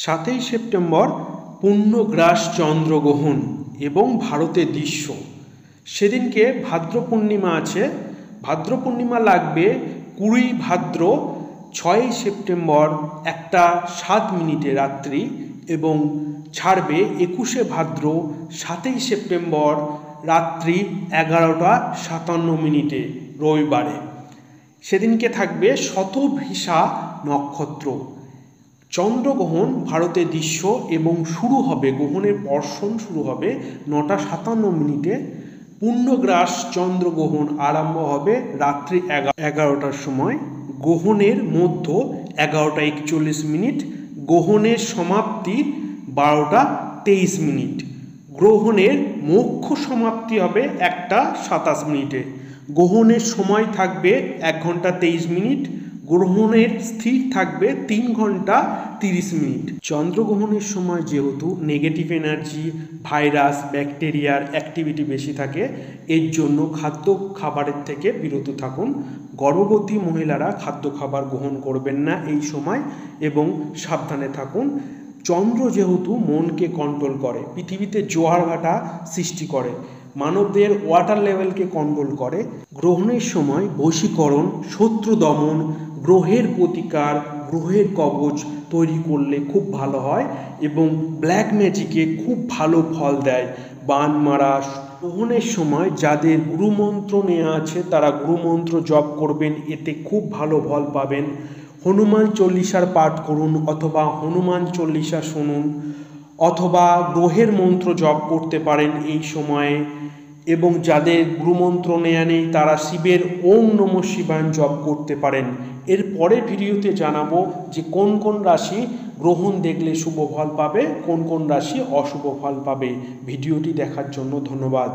7ই September পূর্ণগ্রাস চন্দ্রগ্রহণ এবং ভারতের দৃশ্য। সেদিনকে ভাদ্র পূর্ণিমা আছে। ভাদ্র পূর্ণিমা লাগবে 20 ভাদ্র 6ই সেপ্টেম্বর 1:07 রাত্রি এবং ছাড়বে 21শে ভাদ্র 7ই সেপ্টেম্বর রাত্রি 11:57 রবিবারে। সেদিনকে থাকবে শতভিষা নক্ষত্র। চন্দ্রগ্রহণ ভারতের দৃশ্য এবং শুরু হবে, গ্রহণের বর্ষণ শুরু হবে 9:57। পূর্ণগ্রাস চন্দ্রগ্রহণ আরম্ভ হবে রাত্রি 11টার সময়। গ্রহণের মধ্য 11:41। গ্রহণের সমাপ্তি 12:23। গ্রহণের মুখ্য সমাপ্তি হবে 1:27। গ্রহণের সময় থাকবে 1 ঘন্টা 23 মিনিট। গ্রহণের স্থির থাকবে 3 ঘন্টা 30 মিনিট। চন্দ্রগ্রহণের সময় যেহেতু নেগেটিভ এনার্জি, ভাইরাস, ব্যাকটেরিয়ার অ্যাক্টিভিটি বেশি থাকে, এর জন্য খাদ্য খাবারের থেকে বিরত থাকুন। গর্ভবতী মহিলারা খাদ্য খাবার গ্রহণ করবেন না এই সময় এবং সাবধানে থাকুন। চন্দ্র যেহেতু মনকে কন্ট্রোল করে, পৃথিবীতে জোয়ার ভাটা সৃষ্টি করে, মানবদের ওয়াটার লেভেলকে কন্ট্রোল করে। গ্রহণের সময় বশীকরণ, শত্রু দমন, গ্রহের প্রতিকার, গ্রহের কবচ তৈরি করলে খুব ভালো হয় এবং ব্ল্যাক ম্যাজিকে খুব ভালো ফল দেয়। বান মারা। গ্রহণের সময় যাদের গুরুমন্ত্র নেওয়া আছে তারা গুরুমন্ত্র জপ করবেন, এতে খুব ভালো ফল পাবেন। হনুমান চল্লিশার পাঠ করুন অথবা হনুমান চল্লিশা শুনুন অথবা গ্রহের মন্ত্র জপ করতে পারেন এই সময়ে। এবং যাদের গুরুমন্ত্র নেওয়া নেই তারা শিবের ওম নমঃ শিবায় জপ করতে পারেন। এর পরে ভিডিওতে জানাবো যে কোন কোন রাশি গ্রহণ দেখলে শুভ ফল পাবে, কোন কোন রাশি অশুভ ফল পাবে। ভিডিওটি দেখার জন্য ধন্যবাদ।